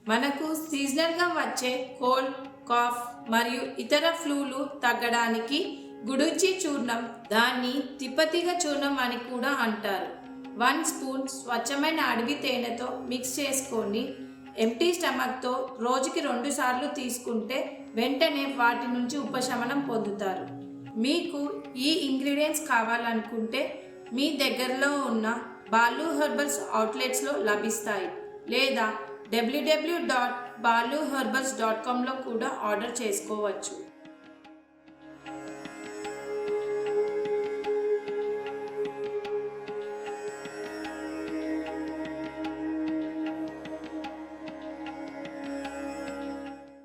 మనకు సీజనల్గా వచ్చే కోల్డ్, కాఫ్ మరియు ఇతర ఫ్లూలు తగ్గడానికి గుడుచి చూర్ణం, దాన్ని తిప్పతిగ చూర్ణం అని కూడా అంటారు. 1 స్పూన్ స్వచ్ఛమైన అడవి తేనెతో మిక్స్ చేసుకొని ఎంప్టీ స్టమక్తో రోజుకి 2 సార్లు తీసుకుంటే వెంటనే వాటి నుంచి ఉపశమనం పొందుతారు. మీకు ఈ ఇంగ్రీడియంట్స్ కావాలనుకుంటే మీ దగ్గరలో ఉన్న బాలు హెర్బల్స్ అవుట్లెట్స్లో లభిస్తాయి, లేదా www.baluherbals.comలో కూడా ఆర్డర్ చేసుకోవచ్చు.